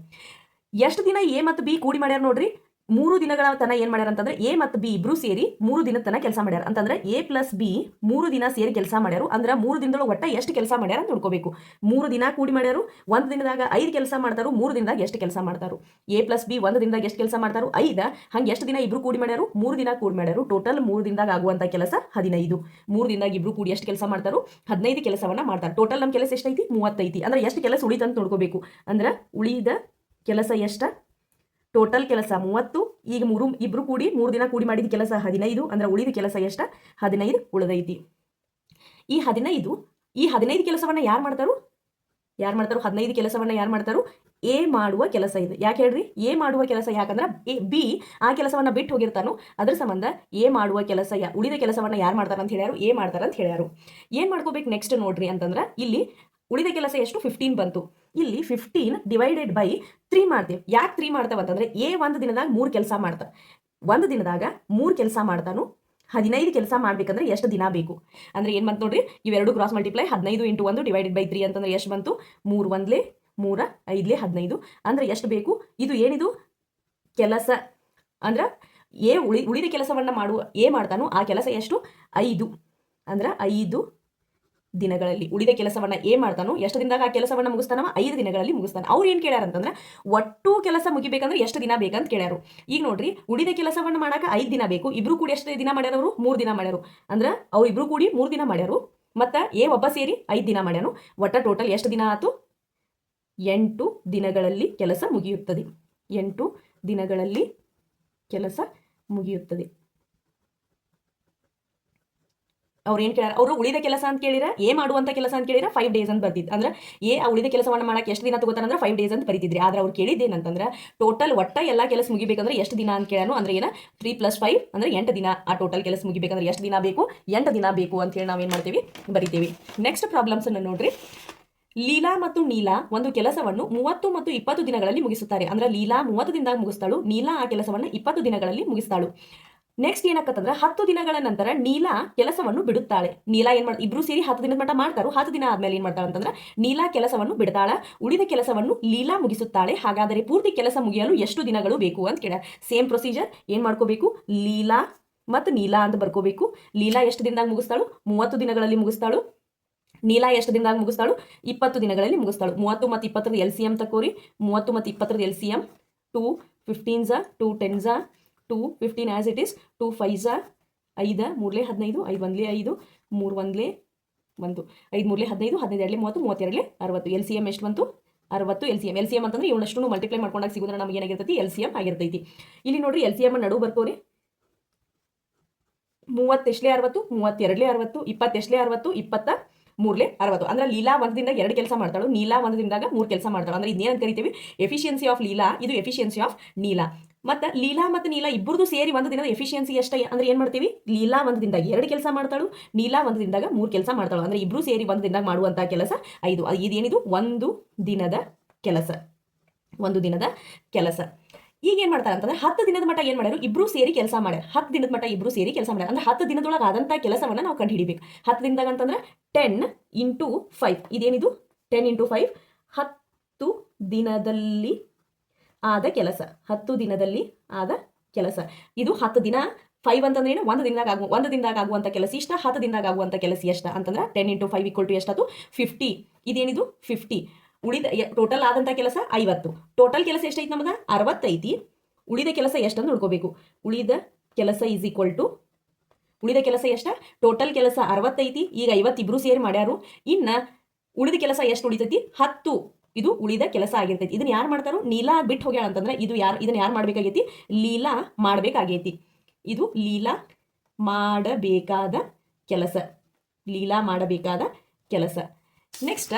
ಎಷ್ಟು ದಿನ ಎ ಮತ್ತು ಬಿ ಕೂಡಿ ಮಾಡ್ಯಾರ ನೋಡ್ರಿ? 3 ದಿನಗಳ ತನ ಏನ್ ಮಾಡ್ಯಾರ ಅಂತಂದ್ರೆ ಎ ಮತ್ತು ಬಿ ಇಬ್ರು ಸೇರಿ 3 ದಿನದ ತನ ಕೆಲಸ ಮಾಡ್ಯಾರ. ಅಂತಂದ್ರೆ ಎ + ಬಿ 3 ದಿನ ಸೇರಿ ಕೆಲಸ ಮಾಡ್ಯಾರು. ಅಂದ್ರೆ 3 ದಿನದೊಳಗೆ ಒಟ್ಟ ಎಷ್ಟು ಕೆಲಸ ಮಾಡ್ಯಾರ ಅಂತ ನೋಡ್ಕೋಬೇಕು. 3 ದಿನ ಕೂಡಿ ಮಾಡ್ಯಾರು. ಒಂದು ದಿನದಾಗ 5 ಕೆಲಸ ಮಾಡ್ತಾರು. 3 ದಿನದಾಗ ಎಷ್ಟು ಕೆಲಸ ಮಾಡ್ತಾರು? ಎ + ಬಿ ಒಂದು ದಿನದಾಗ ಎಷ್ಟು ಕೆಲಸ ಮಾಡ್ತಾರು? 5. ಹಂಗೆ ಎಷ್ಟು ದಿನ ಇಬ್ರು ಕೂಡಿ ಮಾಡ್ಯಾರು? 3 ದಿನ ಕೂಡಿ ಮಾಡ್ಯಾರು. ಟೋಟಲ್ 3 ದಿನದಾಗ ಆಗುವಂತ ಕೆಲಸ 15. 3 ದಿನದಾಗ ಇಬ್ರು ಕೂಡಿ ಎಷ್ಟು ಕೆಲಸ ಮಾಡ್ತಾರು? 15 ಕೆಲಸವನ್ನ ಮಾಡ್ತಾರೆ. ಟೋಟಲ್ ನಮ್ಮ ಕೆಲಸ ಎಷ್ಟೈತಿ? 30 ಐತಿ. ಅಂದ್ರೆ ಎಷ್ಟು ಕೆಲಸ ಉಳಿದ ಅಂತ ನೋಡ್ಕೋಬೇಕು. ಅಂದ್ರೆ ಉಳಿದ ಕೆಲಸ ಎಷ್ಟ? ಟೋಟಲ್ ಕೆಲಸ 30. ಈಗ ಇಬ್ರು ಕೂಡಿ 3 ದಿನ ಕೂಡಿ ಮಾಡಿದ ಕೆಲಸ 15. ಅಂದ್ರೆ ಉಳಿದ ಕೆಲಸ ಎಷ್ಟ? 15 ಉಳಿದೈತಿ. ಈ 15 ಕೆಲಸವನ್ನ ಯಾರು ಮಾಡ್ತಾರು? 15 ಕೆಲಸವನ್ನ ಯಾರು ಮಾಡ್ತಾರು? ಎ ಮಾಡುವ ಕೆಲಸ ಇದು. ಯಾಕೆ ಹೇಳ್ರಿ? ಎ ಮಾಡುವ ಕೆಲಸ. ಯಾಕಂದ್ರೆ ಬಿ ಆ ಕೆಲಸವನ್ನ ಬಿಟ್ಟು ಹೋಗಿರ್ತಾನು. ಅದ್ರ ಸಂಬಂಧ ಎ ಮಾಡುವ ಕೆಲಸ, ಉಳಿದ ಕೆಲಸವನ್ನ ಯಾರು ಮಾಡ್ತಾರ ಅಂತ ಹೇಳ್ಯಾರು? ಎ ಮಾಡ್ತಾರ ಅಂತ ಹೇಳ್ಯಾರು. ಏನ್ ಮಾಡ್ಕೋಬೇಕು ನೆಕ್ಸ್ಟ್ ನೋಡ್ರಿ ಅಂತಂದ್ರ ಇಲ್ಲಿ ಉಳಿದ ಕೆಲಸ ಎಷ್ಟು? 15 ಬಂತು. ಇಲ್ಲಿ 15 / 3 ಮಾಡ್ತೀವಿ. ಯಾಕೆ 3 ಮಾಡ್ತಾವ ಅಂತಂದ್ರೆ ಎ ಒಂದು ದಿನದಾಗ 3 ಕೆಲಸ ಮಾಡ್ತಾವ. ಒಂದು ದಿನದಾಗ 3 ಕೆಲಸ ಮಾಡ್ತಾನು. 15 ಕೆಲಸ ಮಾಡ್ಬೇಕಂದ್ರೆ ಎಷ್ಟು ದಿನ ಬೇಕು? ಅಂದ್ರೆ ಏನ್ ಬಂತು ನೋಡ್ರಿ? ಇವೆರಡು ಕ್ರಾಸ್ ಮಲ್ಟಿಪ್ಲೈ 15 × 1 / 3 ಅಂತಂದ್ರೆ ಎಷ್ಟು ಬಂತು? 3 1 3 5 15. ಅಂದ್ರೆ ಎಷ್ಟು ಬೇಕು? ಇದು ಏನಿದು ಕೆಲಸ ಅಂದ್ರೆ ಎ ಉಳಿದ ಕೆಲಸವನ್ನ ಎ ಮಾಡ್ತಾನು. ಆ ಕೆಲಸ ಎಷ್ಟು? 5. ಅಂದ್ರೆ 5 ದಿನಗಳಲ್ಲಿ ಉಳಿದ ಕೆಲಸವನ್ನ ಎ ಮಾಡ್ತಾನು. ಎಷ್ಟು ದಿನದಾಗ ಆ ಕೆಲಸವನ್ನ ಮುಗಿಸ್ತಾನವ? 5 ದಿನಗಳಲ್ಲಿ ಮುಗಿಸ್ತಾನೆ. ಅವ್ರು ಏನ್ ಕೇಳ್ಯಾರ ಅಂತಂದ್ರೆ ಒಟ್ಟು ಕೆಲಸ ಮುಗಿಬೇಕಂದ್ರೆ ಎಷ್ಟು ದಿನ ಬೇಕಂತ ಕೇಳ್ಯಾರು. ಈಗ ನೋಡ್ರಿ, ಉಳಿದ ಕೆಲಸವನ್ನ ಮಾಡಾಕ 5 ದಿನ ಬೇಕು. ಇಬ್ರು ಕೂಡಿ ಎಷ್ಟು ದಿನ ಮಾಡ್ಯಾರ? ಅವರು 3 ದಿನ ಮಾಡ್ಯಾರು. ಅಂದ್ರೆ ಅವ್ರು ಇಬ್ರು ಕೂಡಿ 3 ದಿನ ಮಾಡ್ಯಾರು. ಮತ್ತ ಎ ಒಬ್ಬ ಸೇರಿ 5 ದಿನ ಮಾಡ್ಯಾನು. ಒಟ್ಟ ಟೋಟಲ್ ಎಷ್ಟು ದಿನ ಆಯ್ತು? 8 ದಿನಗಳಲ್ಲಿ ಕೆಲಸ ಮುಗಿಯುತ್ತದೆ. 8 ದಿನಗಳಲ್ಲಿ ಕೆಲಸ ಮುಗಿಯುತ್ತದೆ. ಅವ್ರು ಏನ್ ಕೇಳ್ಯಾರ? ಅವರು ಉಳಿದ ಕೆಲಸ ಅಂತ ಕೇಳಿರ, ಎ ಮಾಡುವಂತ ಕೆಲಸ ಅಂತ ಕೇಳಿರ 5 ಡೇಸ್ ಅಂತ ಬರ್ತಿದ್. ಅಂದ್ರೆ ಎ ಆ ಉಳಿದ ಕೆಲಸವನ್ನ ಮಾಡಕ್ಕೆ ಎಷ್ಟು ದಿನ ತಗೋತಾರಂದ್ರೆ 5 ಡೇಸ್ ಅಂತ ಬರೀತಿದ್ರಿ. ಆದ್ರೆ ಅವ್ರು ಕೇಳಿದ್ದೇನಂತಂದ್ರೆ ಟೋಟಲ್ ಒಟ್ಟ ಎಲ್ಲಾ ಕೆಲಸ ಮುಗಿಬೇಕಂದ್ರೆ ಎಷ್ಟು ದಿನ ಅಂತ ಕೇಳಾನು. ಅಂದ್ರೆ ಏನ 3 + 5 ಅಂದ್ರೆ 8 ದಿನ. ಆ ಟೋಟಲ್ ಕೆಲಸ ಮುಗಿಬೇಕಂದ್ರೆ ಎಷ್ಟು ದಿನ ಬೇಕು? 8 ದಿನ ಬೇಕು ಅಂತ ಹೇಳಿ ನಾವೇನ್ ಮಾಡ್ತೀವಿ? ಬರಿತೀವಿ. ನೆಕ್ಸ್ಟ್ ಪ್ರಾಬ್ಲಮ್ಸ್ ಅನ್ನು ನೋಡ್ರಿ. ಲೀಲಾ ಮತ್ತು ನೀಲಾ ಒಂದು ಕೆಲಸವನ್ನು 30 ಮತ್ತು 20 ದಿನಗಳಲ್ಲಿ ಮುಗಿಸುತ್ತಾರೆ. ಅಂದ್ರೆ ಲೀಲಾ 30 ದಿನದಾಗ ಮುಗಿಸ್ತಾಳು. ನೀಲಾ ಆ ಕೆಲಸವನ್ನು 20 ದಿನಗಳಲ್ಲಿ ಮುಗಿಸ್ತಾಳು. ನೆಕ್ಸ್ಟ್ ಏನಾಕತ್ತಂದ್ರೆ 10 ದಿನಗಳ ನಂತರ ನೀಲಾ ಕೆಲಸವನ್ನು ಬಿಡುತ್ತಾಳೆ. ನೀಲಾ ಏನ್ ಇಬ್ರು ಸೇರಿ 10 ದಿನದ ಮಟ್ಟ ಮಾಡ್ತಾರು. 10 ದಿನ ಆದ್ಮೇಲೆ ಏನ್ ಮಾಡ್ತಾಳೆ ಅಂತಂದ್ರೆ ನೀಲಾ ಕೆಲಸವನ್ನು ಬಿಡ್ತಾಳ. ಉಳಿದ ಕೆಲಸವನ್ನು ಲೀಲಾ ಮುಗಿಸುತ್ತಾಳೆ. ಹಾಗಾದರೆ ಪೂರ್ತಿ ಕೆಲಸ ಮುಗಿಯಲು ಎಷ್ಟು ದಿನಗಳು ಬೇಕು ಅಂತ ಕೇಳ. Same procedure. ಏನ್ ಮಾಡ್ಕೋಬೇಕು? ಲೀಲಾ ಮತ್ತು ನೀಲಾ ಅಂತ ಬರ್ಕೋಬೇಕು. ಲೀಲಾ ಎಷ್ಟು ದಿನದಾಗ ಮುಗಿಸ್ತಾಳು? 30 ದಿನಗಳಲ್ಲಿ ಮುಗಿಸ್ತಾಳು. ನೀಲಾ ಎಷ್ಟು ದಿನದಾಗ ಮುಗಿಸ್ತಾಳು? 20 ದಿನಗಳಲ್ಲಿ ಮುಗಿಸ್ತಾಳು. 30 ಮತ್ತು 20 ಎಲ್ ಸಿ ಎಮ್ ತಕೋರಿ. 30 ಮತ್ತು 20 L C M 2 15 2 10 2 15 as it is. 2 5 5 3 15 5 1 5 3 1 1 5 3 15 15 2 30 32 60. L C M ಎಷ್ಟು ಬಂತು? 60 L C M. L C M ಅಂತಂದ್ರೆ ಇವನಷ್ಟು ಮಲ್ಟಿಪ್ಲೈ ಮಾಡ್ಕೊಂಡಾಗ ಸಿಗೋದ್ರೆ ನಮಗೆ ಏನಾಗಿರ್ತೈತಿ? ಎಲ್ ಸಿ ಎಮ್ ಆಗಿರ್ತೈತಿ. ಇಲ್ಲಿ ನೋಡ್ರಿ ಎಲ್ ಸಿ ಎಮ್ ನಡು ಬರ್ಕೋರಿ. 30 ಎಷ್ಟಲೇ 60, 32 60, 20 ಎಷ್ಟಲೇ 60, 23 60. ಅಂದ್ರೆ ಲೀಲಾ ಒಂದು ದಿನದಾಗ 2 ಕೆಲಸ ಮಾಡ್ತಾಳು, ನೀಲಾ ಒಂದು ದಿನದಾಗ 3 ಕೆಲಸ ಮಾಡ್ತಾಳು. ಅಂದ್ರೆ ಇದನ್ನೇನು ಕರಿತೀವಿ? ಎಫಿಷಿಯನ್ಸಿ ಆಫ್ ಲೀಲಾ, ಇದು ಎಫಿಷಿಯನ್ಸಿ ಆಫ್ ನೀಲಾ. ಮತ್ತು ಲೀಲಾ ಮತ್ತು ನೀಲಾ ಇಬ್ಬರದು ಸೇರಿ ಒಂದು ದಿನದ ಎಫಿಷಿಯನ್ಸಿ ಎಷ್ಟು ಅಂದ್ರೆ ಏನು ಮಾಡ್ತೀವಿ? ಲೀಲಾ ಒಂದು ದಿನದಾಗ 2 ಕೆಲಸ ಮಾಡ್ತಾಳು, ನೀಲಾ ಒಂದು ದಿನದಾಗ 3 ಕೆಲಸ ಮಾಡ್ತಾಳು. ಅಂದ್ರೆ ಇಬ್ಬರು ಸೇರಿ ಒಂದು ದಿನದಾಗ ಮಾಡುವಂಥ ಕೆಲಸ 5. ಇದೇನಿದು? ಒಂದು ದಿನದ ಕೆಲಸ. ಒಂದು ದಿನದ ಕೆಲಸ. ಈಗ ಏನು ಮಾಡ್ತಾರೆ ಅಂತಂದ್ರೆ 10 ದಿನದ ಮಟ್ಟ ಏನು ಮಾಡ್ಯಾರು? ಇಬ್ರು ಸೇರಿ ಕೆಲಸ ಮಾಡ್ಯಾರ. 10 ದಿನದ ಮಟ್ಟ ಇಬ್ರು ಸೇರಿ ಕೆಲಸ ಮಾಡ್ಯಾರ. ಅಂದ್ರೆ 10 ದಿನದೊಳಗೆ ಆದಂಥ ಕೆಲಸವನ್ನು ನಾವು ಕಂಡು ಹಿಡಿಬೇಕು. 10 ದಿನದಾಗ ಅಂತಂದ್ರೆ 10 ಇಂಟು 5. ಇದೇನಿದು? 10 ಇಂಟು 5 10 ದಿನದಲ್ಲಿ ಆದ ಕೆಲಸ. 10 ದಿನದಲ್ಲಿ ಆದ ಕೆಲಸ. ಇದು 10 ದಿನ. 5 ಅಂತಂದ್ರೆ ಏನು? ಒಂದು ದಿನದಾಗ ಆಗುವಂಥ ಕೆಲಸ ಇಷ್ಟ. 10 ದಿನದಾಗ ಆಗುವಂಥ ಕೆಲಸ ಎಷ್ಟ ಅಂತಂದ್ರೆ 10 ಇಂಟು 5 ಈಕ್ವಲ್ ಟು ಎಷ್ಟದು? 50. ಇದೇನಿದು? 50. ಉಳಿದ ಟೋಟಲ್ ಆದಂಥ ಕೆಲಸ 50. ಟೋಟಲ್ ಕೆಲಸ ಎಷ್ಟೈತಿ ನಮ್ಗೆ? 60 ಐತಿ. ಉಳಿದ ಕೆಲಸ ಎಷ್ಟಂತ ನೋಡ್ಕೋಬೇಕು. ಉಳಿದ ಕೆಲಸ ಈಸ್ ಈಕ್ವಲ್ ಟು, ಉಳಿದ ಕೆಲಸ ಎಷ್ಟ? ಟೋಟಲ್ ಕೆಲಸ 60 ಐತಿ. ಈಗ 50 ಇಬ್ರು ಸೇರಿ ಮಾಡ್ಯಾರು. ಇನ್ನು ಉಳಿದ ಕೆಲಸ ಎಷ್ಟು ಉಳಿತೈತಿ? 10. ಇದು ಉಳಿದ ಕೆಲಸ ಆಗಿರ್ತೈತಿ. ಇದನ್ನ ಯಾರು ಮಾಡ್ತಾರೋ? ನೀಲಾ ಬಿಟ್ಟು ಹೋಗ್ಯಾಳ ಅಂತಂದ್ರೆ ಇದನ್ನ ಯಾರು ಮಾಡ್ಬೇಕಾಗೈತಿ? ಲೀಲಾ ಮಾಡ್ಬೇಕಾಗೈತಿ. ಇದು ಲೀಲಾ ಮಾಡಬೇಕಾದ ಕೆಲಸ. ಲೀಲಾ ಮಾಡಬೇಕಾದ ಕೆಲಸ. ನೆಕ್ಸ್ಟ್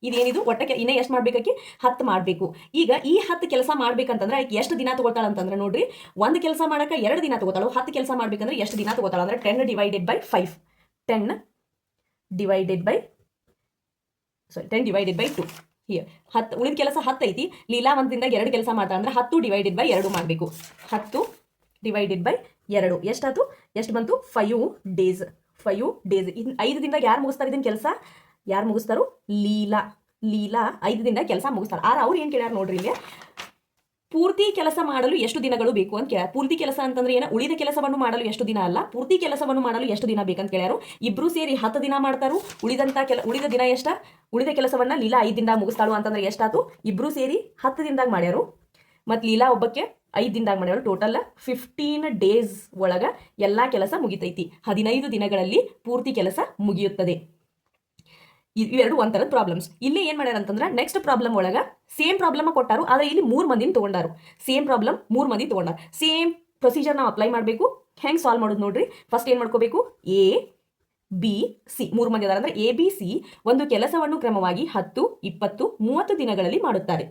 ಇದೇನಿದು? ಒಟ್ಟಕ್ಕೆ ಇನ್ನೇ ಎಷ್ಟು ಮಾಡ್ಬೇಕಾಕಿ? 10 ಮಾಡಬೇಕು. ಈಗ ಈ 10 ಕೆಲಸ ಮಾಡ್ಬೇಕಂತಂದ್ರೆ ಆಕೆ ಎಷ್ಟು ದಿನ ತಗೋತಾಳ ಅಂತಂದ್ರೆ ನೋಡ್ರಿ, ಒಂದು ಕೆಲಸ ಮಾಡಕ್ಕೆ 2 ದಿನ ತಗೋತಾಳು. 10 ಕೆಲಸ ಮಾಡ್ಬೇಕಂದ್ರೆ ಎಷ್ಟು ದಿನ ತಗೋತಾಳ ಅಂದ್ರೆ 10 divided by 5. 10 divided by 2. Here 10 ಉಳಿದ ಕೆಲಸ 10 ಐತಿ. ಲೀಲಾ ಒಂದು ದಿನದಾಗ 2 ಕೆಲಸ ಮಾಡ್ತಾಳೆ ಅಂದ್ರೆ 10 ಡಿವೈಡೆಡ್ ಬೈ 2 ಮಾಡಬೇಕು. 10 ಡಿವೈಡೆಡ್ ಬೈ 2 ಎಷ್ಟಾಯ್ತು? ಎಷ್ಟು ಬಂತು? 5 ಡೇಸ್. 5 ಡೇಸ್. ಇನ್ನು 5 ದಿನದಾಗ ಯಾರು ಮುಗಿಸ್ತಾರೆ ಇದನ್ನ ಕೆಲಸ? ಯಾರು ಮುಗಿಸ್ತಾರೋ? ಲೀಲಾ. ಲೀಲಾ 5 ದಿನದಾಗ ಕೆಲಸ ಮುಗಿಸ್ತಾರೆ. ಅವ್ರು ಏನು ಕೇಳ್ಯಾರ ನೋಡ್ರಿ ಇಲ್ಲಿ? ಪೂರ್ತಿ ಕೆಲಸ ಮಾಡಲು ಎಷ್ಟು ದಿನಗಳು ಬೇಕು ಅಂತ ಕೇಳ್ಯಾರ. ಪೂರ್ತಿ ಕೆಲಸ ಅಂತಂದ್ರೆ ಏನು? ಉಳಿದ ಕೆಲಸವನ್ನು ಮಾಡಲು ಎಷ್ಟು ದಿನ ಅಲ್ಲ, ಪೂರ್ತಿ ಕೆಲಸವನ್ನು ಮಾಡಲು ಎಷ್ಟು ದಿನ ಬೇಕಂತ ಕೇಳ್ಯಾರು. ಇಬ್ರು ಸೇರಿ 10 ದಿನ ಮಾಡ್ತಾರು. ಉಳಿದ ದಿನ ಎಷ್ಟ? ಉಳಿದ ಕೆಲಸವನ್ನ ಲೀಲಾ 5 ದಿನದಾಗ ಮುಗಿಸ್ತಾಳು ಅಂತಂದ್ರೆ ಎಷ್ಟಾಯ್ತು? ಇಬ್ರು ಸೇರಿ 10 ದಿನದಾಗ ಮಾಡ್ಯಾರು. ಮತ್ತು ಲೀಲಾ ಒಬ್ಬಕ್ಕೆ 5 ದಿನದಾಗ ಮಾಡ್ಯಾರು. ಟೋಟಲ್ 15 ಡೇಸ್ ಒಳಗ ಎಲ್ಲಾ ಕೆಲಸ ಮುಗಿತೈತಿ. 15 ದಿನಗಳಲ್ಲಿ ಪೂರ್ತಿ ಕೆಲಸ ಮುಗಿಯುತ್ತದೆ. ಇವೆರಡು ಒಂಥರದ ಪ್ರಾಬ್ಲಮ್ಸ್. ಇಲ್ಲಿ ಏನು ಮಾಡ್ಯಾರ ಅಂತಂದ್ರೆ ನೆಕ್ಸ್ಟ್ ಪ್ರಾಬ್ಲಮ್ ಒಳಗೆ ಸೇಮ್ ಪ್ರಾಬ್ಲಮ್ ಕೊಟ್ಟಾರು, ಆದರೆ ಇಲ್ಲಿ 3 ಮಂದಿನ ತೊಗೊಂಡಾರು. ಸೇಮ್ ಪ್ರಾಬ್ಲಮ್ 3 ಮಂದಿ ತೊಗೊಂಡಾರ. ಸೇಮ್ ಪ್ರೊಸೀಜರ್ ನಾವು ಅಪ್ಲೈ ಮಾಡಬೇಕು. ಹೆಂಗೆ ಸಾಲ್ವ್ ಮಾಡೋದು ನೋಡ್ರಿ. ಫಸ್ಟ್ ಏನು ಮಾಡ್ಕೋಬೇಕು? ಎ ಬಿ ಸಿ 3 ಮಂದಿ ಅದಾರ ಅಂದ್ರೆ ಎ ಬಿ ಸಿ ಒಂದು ಕೆಲಸವನ್ನು ಕ್ರಮವಾಗಿ 10, 20, 30 ದಿನಗಳಲ್ಲಿ ಮಾಡುತ್ತಾರೆ.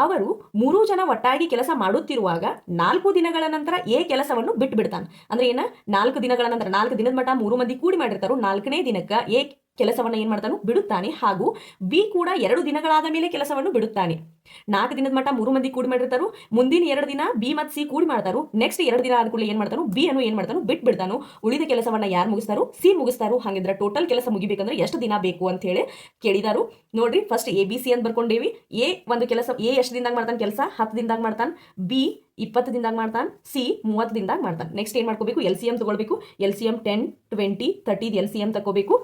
ಅವರು 3 ಜನ ಒಟ್ಟಾಗಿ ಕೆಲಸ ಮಾಡುತ್ತಿರುವಾಗ 4 ದಿನಗಳ ನಂತರ ಎ ಕೆಲಸವನ್ನು ಬಿಟ್ಟು ಬಿಡ್ತಾನೆ. ಅಂದ್ರೆ ಏನ? 4 ದಿನಗಳ ನಂತರ, 4 ದಿನದ ಮಟ್ಟ 3 ಮಂದಿ ಕೂಡಿ ಮಾಡಿರ್ತಾರೋ, 4ನೇ ದಿನಕ್ಕೆ ಎ ಕೆಲಸವನ್ನು ಏನು ಮಾಡ್ತಾನು? ಬಿಡುತ್ತಾನೆ. ಹಾಗೂ ಬಿ ಕೂಡ 2 ದಿನಗಳಾದ ಮೇಲೆ ಕೆಲಸವನ್ನು ಬಿಡುತ್ತಾನೆ. 4 ದಿನದ ಮಟ್ಟ 3 ಮಂದಿ ಕೂಡಿ ಮಾಡಿರ್ತಾರೋ, ಮುಂದಿನ 2 ದಿನ ಬಿ ಮತ್ತು ಸಿ ಕೂಡಿ ಮಾಡ್ತಾರೋ, ನೆಕ್ಸ್ಟ್ 2 ದಿನ ಆದ ಕೂಡಲೇ ಏನು ಮಾಡ್ತಾನು? ಬಿ ಅನ್ನು ಏನು ಮಾಡ್ತಾನು? ಬಿಟ್ಟು ಬಿಡ್ತಾನು. ಉಳಿದ ಕೆಲಸವನ್ನ ಯಾರು ಮುಗಿಸ್ತಾರೋ? ಸಿ ಮುಗಿಸ್ತಾರೋ. ಹಾಗಿದ್ರೆ ಟೋಟಲ್ ಕೆಲಸ ಮುಗಿಬೇಕಂದ್ರೆ ಎಷ್ಟು ದಿನ ಬೇಕು ಅಂತ ಹೇಳಿ ಕೇಳಿದಾರು. ನೋಡ್ರಿ, ಫಸ್ಟ್ ಎ ಬಿ ಸಿ ಅಂತ ಬರ್ಕೊಂಡೇವಿ. ಎ ಒಂದು ಕೆಲಸ, ಎ ಎಷ್ಟು ದಿನದಾಗ ಮಾಡ್ತಾನೆ ಕೆಲಸ? 10 ದಿನದಾಗ ಮಾಡ್ತಾನೆ. ಬಿ 20 ದಿನದಾಗ ಮಾಡ್ತಾನೆ. ಸಿ 30 ದಿನದಾಗ ಮಾಡ್ತಾನೆ. ನೆಕ್ಸ್ಟ್ ಏನು ಮಾಡ್ಕೋಬೇಕು? ಎಲ್ ಸಿ ಎಮ್ ತಗೊಳ್ಬೇಕು. L C M 10, 20, 30 L C M ತಗೋಬೇಕು.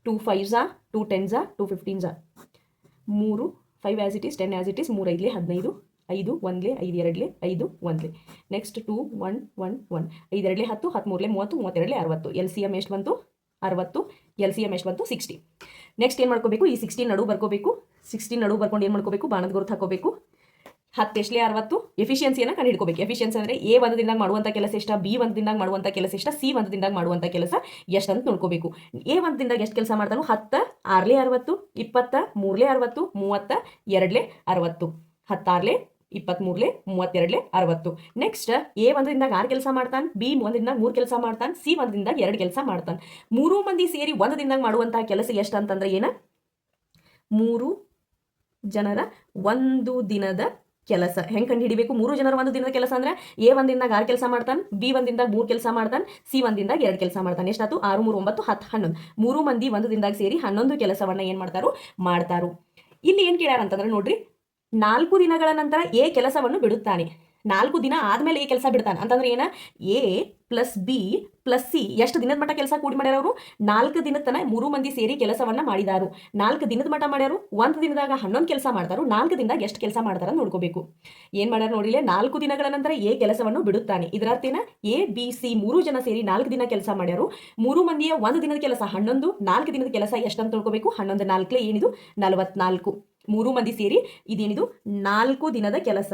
2 5 2 10 2 15 3 5 as it is, 10 as it is, 3 5 15, 5 1 5 2 5 1. Next 2 1 1 1 5 2 10 13 30 32 60. L C M ಎಷ್ಟು ಬಂತು? 60. ಎಲ್ ಸಿ ಎಮ್ ಎಷ್ಟು ಬಂತು? 60. ನೆಕ್ಸ್ಟ್ ಏನು ಮಾಡ್ಕೋಬೇಕು? ಈ 16 ನಡು ಬರ್ಕೋಬೇಕು. 16 ನಡು ಬರ್ಕೊಂಡು ಏನು ಮಾಡ್ಕೋಬೇಕು? ಬಾಣದ ಗುರುತು ಹಾಕೋಬೇಕು. 10 ಎಷ್ಟಲೇ 60. ಎಫಿಷಿಯನ್ಸಿಯನ್ನು ಕಂಡು ಹಿಡ್ಕೋಬೇಕು. ಎಫಿಷಿಯನ್ಸಿ ಅಂದರೆ ಎ ಒಂದು ದಿನದಾಗ ಮಾಡುವಂಥ ಕೆಲಸ ಎಷ್ಟ, ಬಿ ಒಂದು ದಿನದಾಗ ಮಾಡುವಂಥ ಕೆಲಸ ಎಷ್ಟ, ಸಿ ಒಂದು ದಿನದಾಗ ಮಾಡುವಂಥ ಕೆಲಸ ಎಷ್ಟು ಅಂತ ನೋಡ್ಕೋಬೇಕು. ಎ ಒಂದು ದಿನದಾಗ ಎಷ್ಟು ಕೆಲಸ ಮಾಡ್ತಾನೋ? 10 6 60, 20 3 60, 30 2 60, 10 6 23 32 60. ನೆಕ್ಸ್ಟ್ ಎ ಒಂದು ದಿನದಾಗ 6 ಕೆಲಸ ಮಾಡ್ತಾನೆ, ಬಿ ಒಂದು ದಿನದಾಗ 3 ಕೆಲಸ ಮಾಡ್ತಾನೆ, ಸಿ ಒಂದು ದಿನದಾಗ 2 ಕೆಲಸ ಮಾಡ್ತಾನೆ. 3 ಮಂದಿ ಸೇರಿ ಒಂದು ದಿನದಾಗ ಮಾಡುವಂಥ ಕೆಲಸ ಎಷ್ಟು ಅಂತಂದ್ರೆ ಏನ? 3 ಜನರ ಒಂದು ದಿನದ ಕೆಲಸ. ಹೆಂಗೆ ಕಂಡು ಹಿಡಿಬೇಕು? 3 ಜನರ ಒಂದು ದಿನದ ಕೆಲಸ ಅಂದ್ರೆ ಎ ಒಂದು ದಿನದಾಗ 6 ಕೆಲಸ ಮಾಡ್ತಾನೆ, ಬಿ ಒಂದು ದಿನದಾಗ 3 ಕೆಲಸ ಮಾಡ್ತಾನೆ, ಸಿ ಒಂದು ದಿನದಾಗ 2 ಕೆಲಸ ಮಾಡ್ತಾನೆ. ಎಷ್ಟಾಯ್ತು? 6 3 9 10 11. 3 ಮಂದಿ ಒಂದು ದಿನದಾಗ ಸೇರಿ 11 ಕೆಲಸವನ್ನ ಏನು ಮಾಡ್ತಾರೋ. ಇಲ್ಲಿ ಏನು ಕೇಳ್ಯಾರ ಅಂತಂದ್ರೆ ನೋಡ್ರಿ, 4 ದಿನಗಳ ನಂತರ ಎ ಕೆಲಸವನ್ನು ಬಿಡುತ್ತಾನೆ. 4 ದಿನ ಆದ್ಮೇಲೆ ಎ ಕೆಲಸ ಬಿಡ್ತಾನೆ ಅಂತಂದ್ರೆ ಏನ A plus B plus C ಎಷ್ಟು ದಿನದ ಮಟ್ಟ ಕೆಲಸ ಕೂಡಿ ಮಾಡ್ಯಾರ ಅವರು 4 ದಿನದ ತನ 3 ಮಂದಿ ಸೇರಿ ಕೆಲಸವನ್ನ ಮಾಡಿದಾರು 4 ದಿನದ ಮಟ್ಟ ಮಾಡ್ಯಾರು 1 ದಿನದಾಗ 11 ಕೆಲಸ ಮಾಡ್ತಾರು 4 ದಿನದಾಗ ಎಷ್ಟು ಕೆಲಸ ಮಾಡ್ತಾರ ನೋಡ್ಕೋಬೇಕು ಏನ್ ಮಾಡ್ಯಾರ ನೋಡಿಲೆ 4 ದಿನಗಳ ನಂತರ ಎ ಕೆಲಸವನ್ನು ಬಿಡುತ್ತಾನೆ ಇದರ ಅರ್ಥ ಏನ ಎ ಬಿ ಸಿ 3 ಜನ ಸೇರಿ 4 ದಿನ ಕೆಲಸ ಮಾಡ್ಯಾರು 3 ಮಂದಿಯ 1 ದಿನದ ಕೆಲಸ 11 4 ದಿನದ ಕೆಲಸ ಎಷ್ಟಂತ ನೋಡ್ಕೋಬೇಕು 11 4 ಏನಿದು 44 3 ಮಂದಿ ಸೇರಿ ಇದೇನಿದು 4 ದಿನದ ಕೆಲಸ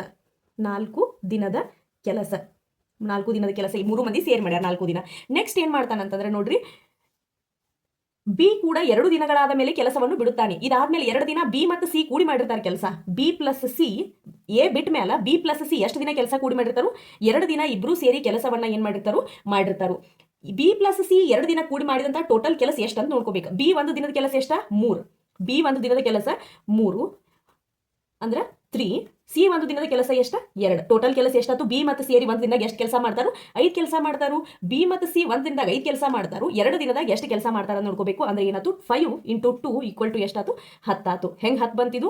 4 ದಿನದ ಕೆಲಸ 4 ದಿನದ ಕೆಲಸ ಈ 3 ಮಂದಿ ಸೇರ್ ಮಾಡ್ಯಾರ 4 ದಿನ ನೆಕ್ಸ್ಟ್ ಏನ್ ಮಾಡ್ತಾನಂತಂದ್ರೆ ನೋಡ್ರಿ ಬಿ ಕೂಡ 2 ದಿನಗಳಾದ ಮೇಲೆ ಕೆಲಸವನ್ನು ಬಿಡುತ್ತಾನೆ ಇದಾದ್ಮೇಲೆ 2 ದಿನ ಬಿ ಮತ್ತು ಸಿ ಕೂಡಿ ಮಾಡಿರ್ತಾರೆ ಕೆಲಸ ಬಿ ಪ್ಲಸ್ ಸಿ ಎ ಬಿಟ್ಟ ಮೇಲೆ ಬಿ ಪ್ಲಸ್ ಸಿ ಎಷ್ಟು ದಿನ ಕೆಲಸ ಕೂಡಿ ಮಾಡಿರ್ತಾರೋ 2 ದಿನ ಇಬ್ರು ಸೇರಿ ಕೆಲಸವನ್ನ ಏನ್ ಮಾಡಿರ್ತಾರೋ ಬಿ ಪ್ಲಸ್ ಸಿ 2 ದಿನ ಕೂಡಿ ಮಾಡಿದಂತ ಟೋಟಲ್ ಕೆಲಸ ಎಷ್ಟು ಅಂತ ನೋಡ್ಕೋಬೇಕು ಬಿ 1 ದಿನದ ಕೆಲಸ ಎಷ್ಟ 3 ಬಿ 1 ದಿನದ ಕೆಲಸ 3 ಅಂದ್ರ 3 ಸಿ 1 ದಿನದ ಕೆಲಸ ಎಷ್ಟ 2 ಟೋಟಲ್ ಕೆಲಸ ಎಷ್ಟಾಯ್ತು ಬಿ ಮತ್ತು ಸೇರಿ 1 ದಿನದಾಗ ಎಷ್ಟು ಕೆಲಸ ಮಾಡ್ತಾರೋ 5 ಕೆಲಸ ಮಾಡ್ತಾರು ಬಿ ಮತ್ತು ಸಿ 1 ದಿನದಾಗ 5 ಕೆಲಸ ಮಾಡ್ತಾರು 2 ದಿನದಾಗ ಎಷ್ಟು ಕೆಲಸ ಮಾಡ್ತಾರ ನೋಡ್ಕೋಬೇಕು ಅಂದ್ರೆ ಏನಾಯ್ತು 5 × 2 = ಎಷ್ಟಾಯ್ತು 10 ಆಯ್ತು ಹೆಂಗ್ 10 ಬಂತಿದು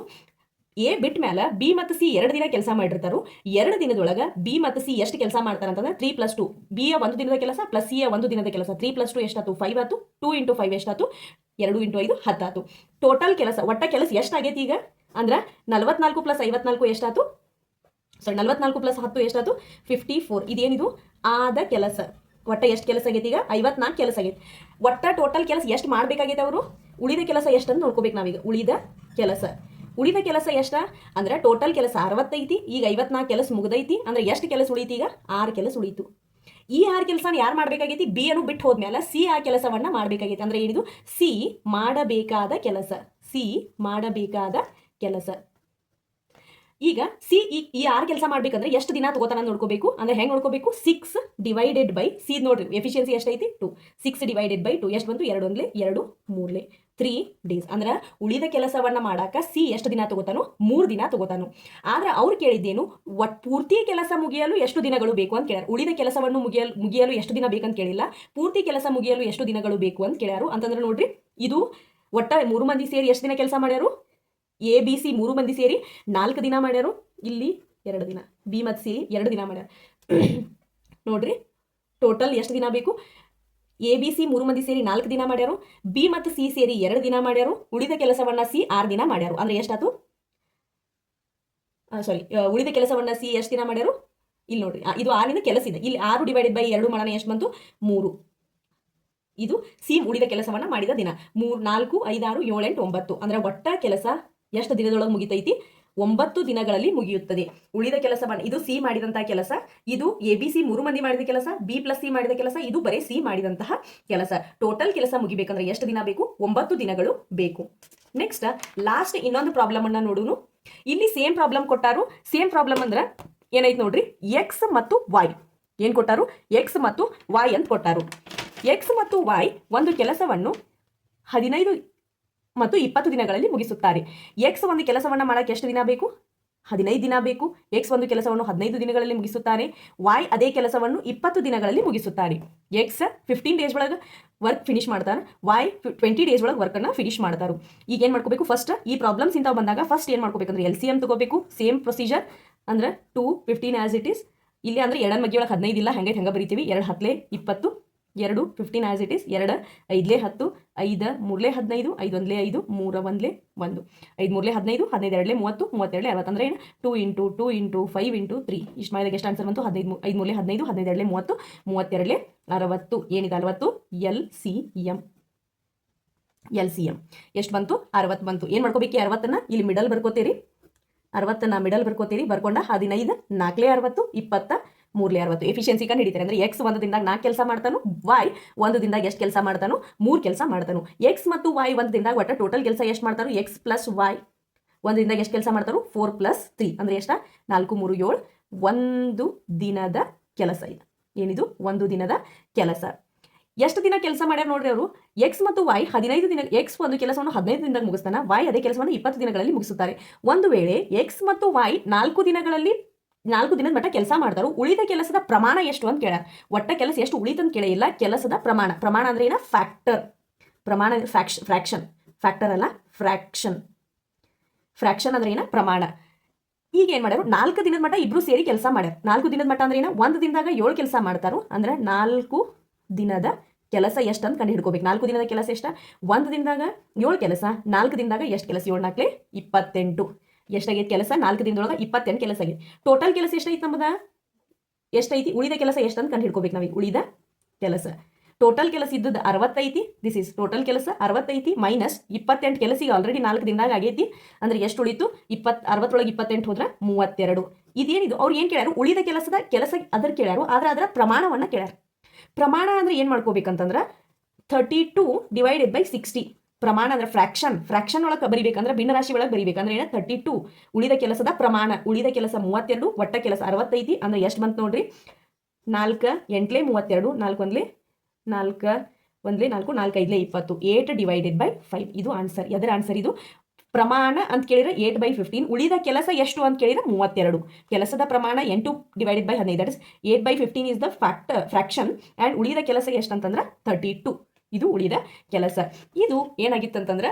ಎ ಬಿಟ್ ಮೇಲೆ ಬಿ ಮತ್ತು ಸಿ 2 ದಿನ ಕೆಲಸ ಮಾಡಿರ್ತಾರು 2 ದಿನದೊಳಗ ಬಿ ಮತ್ತು ಸಿ ಎಷ್ಟು ಕೆಲಸ ಮಾಡ್ತಾರ ಅಂತಂದ್ರೆ 3 + 2 ಬಿ ಯ 1 ದಿನದ ಕೆಲಸ ಪ್ಲಸ್ ಸಿ ಯ 1 ದಿನದ ಕೆಲಸ 3 + 2 ಎಷ್ಟಾಯ್ತು 5 ಆಯ್ತು 2 × 5 ಎಷ್ಟಾಯ್ತು 2 × 5 10 ಆಯ್ತು ಟೋಟಲ್ ಕೆಲಸ ಒಟ್ಟ ಕೆಲಸ ಎಷ್ಟಾಗೈತಿ ಈಗ ಅಂದ್ರೆ 44 + 54 ಎಷ್ಟಾಯ್ತು 44 + 10 ಎಷ್ಟಾಯ್ತು 54 ಇದೇನಿದು ಆದ ಕೆಲಸ ಒಟ್ಟ ಎಷ್ಟು ಕೆಲಸ ಆಗೈತಿ ಈಗ 54 ಕೆಲಸ ಆಗೈತಿ ಒಟ್ಟ ಟೋಟಲ್ ಕೆಲಸ ಎಷ್ಟು ಮಾಡ್ಬೇಕಾಗೈತೆ ಅವರು ಉಳಿದ ಕೆಲಸ ಎಷ್ಟು ಅಂತ ನೋಡ್ಕೋಬೇಕು ನಾವೀಗ ಉಳಿದ ಕೆಲಸ ಎಷ್ಟ ಅಂದ್ರೆ ಟೋಟಲ್ ಕೆಲಸ 60 ಐತಿ ಈಗ 54 ಕೆಲಸ ಮುಗ್ದೈತಿ ಅಂದ್ರೆ ಎಷ್ಟು ಕೆಲಸ ಉಳಿತಿ ಈಗ 6 ಕೆಲಸ ಉಳಿತು ಈ 6 ಕೆಲಸನ ಯಾರು ಮಾಡ್ಬೇಕಾಗೈತಿ ಬಿ ಅನ್ನು ಬಿಟ್ಟು ಹೋದ್ಮೇಲೆ ಸಿ ಆ ಕೆಲಸವನ್ನ ಮಾಡ್ಬೇಕಾಗೈತಿ ಅಂದ್ರೆ ಏನಿದು ಸಿ ಮಾಡಬೇಕಾದ ಕೆಲಸ ಈಗ ಸಿ ಈ 6 ಕೆಲಸ ಮಾಡ್ಬೇಕಂದ್ರೆ ಎಷ್ಟು ದಿನ ತಗೋತಾನ ನೋಡ್ಕೋಬೇಕು ಅಂದ್ರೆ ಹೆಂಗ್ ನೋಡ್ಕೋಬೇಕು 6 ಡಿವೈಡೆಡ್ ಬೈ ಸಿ ನೋಡ್ರಿ ಎಫಿಷಿಯನ್ಸಿ ಎಷ್ಟೈತಿ 2 6 ಡಿವೈಡೆಡ್ ಬೈ 2 ಎಷ್ಟು ಬಂತು 2 1 2 3 3 ಡೇಸ್ ಅಂದ್ರೆ ಉಳಿದ ಕೆಲಸವನ್ನ ಮಾಡಾಕ ಸಿ ಎಷ್ಟು ದಿನ ತಗೋತಾನೋ 3 ದಿನ ತಗೋತಾನು ಆದ್ರೆ ಅವ್ರು ಕೇಳಿದ್ದೇನು ಪೂರ್ತಿ ಕೆಲಸ ಮುಗಿಯಲು ಎಷ್ಟು ದಿನಗಳು ಬೇಕು ಅಂತ ಕೇಳ್ಯಾರ ಉಳಿದ ಕೆಲಸವನ್ನು ಮುಗಿಯಲು ಎಷ್ಟು ದಿನ ಬೇಕಂತ ಕೇಳಿಲ್ಲ ಪೂರ್ತಿ ಕೆಲಸ ಮುಗಿಯಲು ಎಷ್ಟು ದಿನಗಳು ಬೇಕು ಅಂತ ಕೇಳ್ಯಾರು ಅಂತಂದ್ರೆ ನೋಡ್ರಿ ಇದು ಒಟ್ಟ 3 ಮಂದಿ ಸೇರಿ ಎಷ್ಟು ದಿನ ಕೆಲಸ ಮಾಡ್ಯಾರು ಎ ಬಿ ಸಿ 3 ಮಂದಿ ಸೇರಿ 4 ದಿನ ಮಾಡ್ಯಾರು ಇಲ್ಲಿ 2 ದಿನ ಬಿ ಮತ್ತು ಸಿ 2 ದಿನ ಮಾಡ್ಯಾರ ನೋಡ್ರಿ ಟೋಟಲ್ ಎಷ್ಟು ದಿನ ಬೇಕು ಎ ಬಿ ಸಿ 3 ಮಂದಿ ಸೇರಿ 4 ದಿನ ಮಾಡ್ಯಾರು ಬಿ ಮತ್ತು ಸಿ ಸೇರಿ 2 ದಿನ ಮಾಡ್ಯಾರು ಉಳಿದ ಕೆಲಸವನ್ನ ಸಿ 6 ದಿನ ಮಾಡ್ಯಾರು ಅಂದ್ರೆ ಎಷ್ಟಾಯ್ತು ಉಳಿದ ಕೆಲಸವನ್ನ ಸಿ ಎಷ್ಟು ದಿನ ಮಾಡ್ಯಾರು ಇಲ್ಲಿ ನೋಡ್ರಿ ಇದು 6 ಕೆಲಸ ಇದೆ ಇಲ್ಲಿ 6 ಡಿವೈಡೆಡ್ ಬೈ 2 ಮಾಡೋಣ ಎಷ್ಟು ಬಂತು 3 ಇದು ಸಿ ಉಳಿದ ಕೆಲಸವನ್ನ ಮಾಡಿದ ದಿನ 3 4 5 6 7 8 9 ಅಂದ್ರೆ ಒಟ್ಟ ಕೆಲಸ ಎಷ್ಟು ದಿನದೊಳಗೆ ಮುಗಿತೈತಿ 9 ದಿನಗಳಲ್ಲಿ ಮುಗಿಯುತ್ತದೆ ಉಳಿದ ಕೆಲಸವನ್ನ ಇದು ಸಿ ಮಾಡಿದಂತಹ ಕೆಲಸ ಇದು ಎ ಬಿ ಸಿ 3 ಮಂದಿ ಮಾಡಿದ ಕೆಲಸ ಬಿ ಪ್ಲಸ್ ಸಿ ಮಾಡಿದ ಕೆಲಸ ಇದು ಬರೀ ಸಿ ಮಾಡಿದಂತಹ ಕೆಲಸ ಟೋಟಲ್ ಕೆಲಸ ಮುಗಿಬೇಕಂದ್ರೆ ಎಷ್ಟು ದಿನ ಬೇಕು 9 ದಿನಗಳು ಬೇಕು ನೆಕ್ಸ್ಟ್ ಲಾಸ್ಟ್ ಇನ್ನೊಂದು ಪ್ರಾಬ್ಲಮ್ ಅನ್ನ ನೋಡೋಣ ಇಲ್ಲಿ ಸೇಮ್ ಪ್ರಾಬ್ಲಮ್ ಕೊಟ್ಟಾರು ಸೇಮ್ ಪ್ರಾಬ್ಲಮ್ ಅಂದ್ರೆ ಏನೈತೆ ನೋಡ್ರಿ ಎಕ್ಸ್ ಮತ್ತು ವೈ ಏನ್ ಕೊಟ್ಟಾರು ಎಕ್ಸ್ ಮತ್ತು ವೈ ಅಂತ ಕೊಟ್ಟಾರು ಎಕ್ಸ್ ಮತ್ತು ವೈ ಒಂದು ಕೆಲಸವನ್ನು 15 ಮತ್ತು 20 ದಿನಗಳಲ್ಲಿ ಮುಗಿಸುತ್ತಾರೆ ಎಕ್ಸ್ ಒಂದು ಕೆಲಸವನ್ನು ಮಾಡಕ್ಕೆ ಎಷ್ಟು ದಿನ ಬೇಕು 15 ದಿನ ಬೇಕು ಎಕ್ಸ್ ಒಂದು ಕೆಲಸವನ್ನು 15 ದಿನಗಳಲ್ಲಿ ಮುಗಿಸುತ್ತಾರೆ ವೈ ಅದೇ ಕೆಲಸವನ್ನು 20 ದಿನಗಳಲ್ಲಿ ಮುಗಿಸುತ್ತಾರೆ ಎಕ್ಸ್ 15 ಡೇಸ್ ಒಳಗೆ ವರ್ಕ್ ಫಿನಿಶ್ ಮಾಡ್ತಾರೆ ವೈ 20 ಡೇಸ್ ಒಳಗೆ ವರ್ಕನ್ನು ಫಿನಿಶ್ ಮಾಡ್ತಾರೆ ಈಗ ಏನು ಮಾಡ್ಕೋಬೇಕು ಫಸ್ಟ್ ಈ ಪ್ರಾಬ್ಲಮ್ಸ್ ಇಂಥವು ಬಂದಾಗ ಫಸ್ಟ್ ಏನು ಮಾಡ್ಕೋಬೇಕಂದ್ರೆ LCM ತಗೋಬೇಕು ಸೇಮ್ ಪ್ರೊಸೀಜರ್ ಅಂದ್ರೆ 2 15 ಆಸ್ ಇಟ್ ಈಸ್ ಇಲ್ಲಿ ಅಂದ್ರೆ 2 ಮಗ್ಗಿ ಒಳಗೆ 15 ಇಲ್ಲ ಹಂಗೆ ಬರೀತೀವಿ 2 10 20 2 15 ಆಸ್ ಇಟ್ ಈಸ್ 2 5 10 5 3 15 5 1 5 3 1 1 5 3 15 15 2 30 32 60 ಅಂದ್ರೆ ಏನು 2 × 2 × 5 × 3 ಇಷ್ಟು ಮಾಡಿದಾಗ ಎಷ್ಟು ಆನ್ಸರ್ ಬಂತು 15 5 3 15 15 2 30 32 60 ಏನಿದೆ 60 LCM ಎಷ್ಟು ಬಂತು 60 ಬಂತು ಏನು ಮಾಡ್ಕೋಬೇಕು 60ನ್ನ ಇಲ್ಲಿ ಮಿಡಲ್ ಬರ್ಕೋತೀರಿ 60ನ್ನ ಮಿಡಲ್ ಬರ್ಕೋತೀರಿ ಬರ್ಕೊಂಡ 15 4 60 20 3 60 ಎಫಿಷಿಯನ್ಸಿ ಕಂಡು ಹಿಡಿತಾರೆ ಅಂದ್ರೆ ಎಕ್ಸ್ ಒಂದು ದಿನದಾಗ 4 ಕೆಲಸ ಮಾಡ್ತಾನು ವೈ ಒಂದು ದಿನದಾಗ ಎಷ್ಟು ಕೆಲಸ ಮಾಡ್ತಾನು 3 ಕೆಲಸ ಮಾಡ್ತಾನು ಎಕ್ಸ್ ಮತ್ತು ವೈ ಒಂದು ದಿನದಾಗ ಒಟ್ಟು ಟೋಟಲ್ ಕೆಲಸ ಎಷ್ಟು ಮಾಡ್ತಾರು ಎಕ್ಸ್ ಪ್ಲಸ್ ವೈ ಒಂದು ದಿನದಾಗ ಎಷ್ಟು ಕೆಲಸ ಮಾಡ್ತಾರು 4 + 3 ಅಂದ್ರೆ ಎಷ್ಟ 4 3 7 ಒಂದು ದಿನದ ಕೆಲಸ ಇದು ಏನಿದು ಒಂದು ದಿನದ ಕೆಲಸ ಎಷ್ಟು ದಿನ ಕೆಲಸ ಮಾಡ್ಯಾರ ನೋಡ್ರಿ ಅವರು ಎಕ್ಸ್ ಮತ್ತು ವೈ 15 ದಿನ ಎಕ್ಸ್ ಒಂದು ಕೆಲಸವನ್ನು 15 ದಿನದಾಗ ಮುಗಿಸ್ತಾನ ವೈ ಅದೇ ಕೆಲಸವನ್ನು 20 ದಿನಗಳಲ್ಲಿ ಮುಗಿಸುತ್ತಾರೆ ಒಂದು ವೇಳೆ ಎಕ್ಸ್ ಮತ್ತು ವೈ 4 ದಿನದ ಮಟ್ಟ ಕೆಲಸ ಮಾಡ್ತಾರೋ ಉಳಿದ ಕೆಲಸದ ಪ್ರಮಾಣ ಎಷ್ಟು ಅಂತ ಕೇಳ್ಯಾರ ಒಟ್ಟ ಕೆಲಸ ಎಷ್ಟು ಉಳಿತಂತ ಕೇಳಿಲ್ಲ ಕೆಲಸದ ಪ್ರಮಾಣ ಅಂದ್ರೆ ಏನ ಪ್ರಮಾಣ ಫ್ರಾಕ್ಷನ್ ಫ್ಯಾಕ್ಟರ್ ಅಲ್ಲ ಫ್ರಾಕ್ಷನ್ ಅಂದ್ರೆ ಏನ ಪ್ರಮಾಣ ಈಗ ಏನು ಮಾಡ್ಯಾರು, 4 ದಿನದ ಮಟ್ಟ ಇಬ್ರು ಸೇರಿ ಕೆಲಸ ಮಾಡ್ಯಾರ. 4 ದಿನದ ಮಟ್ಟ ಅಂದ್ರೆ ಏನು, 1 ದಿನದಾಗ 7 ಕೆಲಸ ಮಾಡ್ತಾರು ಅಂದ್ರೆ 4 ದಿನದ ಕೆಲಸ ಎಷ್ಟು ಅಂತ ಕಂಡು ಹಿಡ್ಕೋಬೇಕು. 4 ದಿನದ ಕೆಲಸ ಎಷ್ಟ, 1 ದಿನದಾಗ 7 ಕೆಲಸ, 4 ದಿನದಾಗ ಎಷ್ಟು ಕೆಲಸ, 7 4 28 ಎಷ್ಟಾಗೈತೆ ಕೆಲಸ, 4 ದಿನದೊಳಗೆ 28 ಕೆಲಸ ಆಗೈತೆ. ಟೋಟಲ್ ಕೆಲಸ ಎಷ್ಟೈತಿ ನಮ್ಮದ, ಎಷ್ಟೈತಿ, ಉಳಿದ ಕೆಲಸ ಎಷ್ಟು ಅಂತ ಕಂಡು ಹಿಡ್ಕೋಬೇಕು ನಾವೀಗ. ಉಳಿದ ಕೆಲಸ, ಟೋಟಲ್ ಕೆಲಸ ಇದ್ದದ್ದು 60 ಐತಿ, ದಿಸ್ ಇಸ್ ಟೋಟಲ್ ಕೆಲಸ 60 ಐತಿ ಮೈನಸ್ 28 ಕೆಲಸ ಈಗ ಆಲ್ರೆಡಿ 4 ದಿನದಾಗ ಆಗೈತಿ ಅಂದ್ರೆ ಎಷ್ಟು ಉಳಿತು, 60 ಒಳಗೆ 28 ಹೋದ್ರೆ 32. ಇದೇನಿದು ಅವ್ರು ಏನು ಕೇಳ್ಯಾರು, ಉಳಿದ ಕೆಲಸ ಅದ್ರ ಕೇಳ್ಯಾರು, ಆದ್ರೆ ಅದರ ಪ್ರಮಾಣವನ್ನು ಕೇಳ್ಯಾರ. ಪ್ರಮಾಣ ಅಂದ್ರೆ ಏನು ಮಾಡ್ಕೋಬೇಕಂತಂದ್ರೆ 32 ಡಿವೈಡೆಡ್ ಬೈ 60. ಪ್ರಮಾಣ ಅಂದ್ರೆ ಫ್ರಾಕ್ಷನ್ ಒಳಗೆ ಬರಿಬೇಕಂದ್ರೆ ಭಿನ್ನರಾಶಿ ಒಳಗೆ ಬರಿಬೇಕಂದ್ರೆ ಏನು, 32 ಉಳಿದ ಕೆಲಸದ ಪ್ರಮಾಣ. ಉಳಿದ ಕೆಲಸ 32, ಒಟ್ಟ ಕೆಲಸ 60 ಐತಿ ಅಂದ್ರೆ ಎಷ್ಟು ಬಂತು ನೋಡ್ರಿ, 4 8 32, 4 1 4 1 4 4 5 20, 8 ಡಿವೈಡೆಡ್ ಬೈ 5. ಇದು ಆನ್ಸರ್. ಎದರ ಆನ್ಸರ್ ಇದು, ಪ್ರಮಾಣ ಅಂತ ಕೇಳಿದ್ರೆ 8/15, ಉಳಿದ ಕೆಲಸ ಎಷ್ಟು ಅಂತ ಕೇಳಿದ್ರೆ 32. ಕೆಲಸದ ಪ್ರಮಾಣ 8 divided by 15, that is 8/15 is the fraction and ಉಳಿದ ಕೆಲಸ ಎಷ್ಟು ಅಂತಂದ್ರೆ 32. ಇದು ಉಳಿದ ಕೆಲಸ. ಇದು ಏನಾಗಿತ್ತಂತಂದ್ರೆ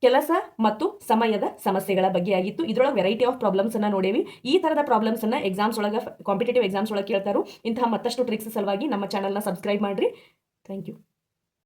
ಕೆಲಸ ಮತ್ತು ಸಮಯದ ಸಮಸ್ಯೆಗಳ ಬಗ್ಗೆ ಆಗಿತ್ತು. ಇದರೊಳಗೆ ವೆರೈಟಿ ಆಫ್ ಪ್ರಾಬ್ಲಮ್ಸ್ ಅನ್ನ ನೋಡೇವಿ. ಈ ತರದ ಪ್ರಾಬ್ಲಮ್ಸ್ ಅನ್ನ ಎಕ್ಸಾಮ್ಸ್ ಒಳಗೆ, ಕಾಂಪಿಟೇಟಿವ್ ಎಕ್ಸಾಮ್ಸ್ ಒಳಗೆ ಕೇಳ್ತಾರೋ. ಇಂತಹ ಮತ್ತಷ್ಟು ಟ್ರಿಕ್ಸ್ ಸಲುವಾಗಿ ನಮ್ಮ ಚಾನಲ್ನ ಸಬ್ಸ್ಕ್ರೈಬ್ ಮಾಡ್ರಿ. Thank you.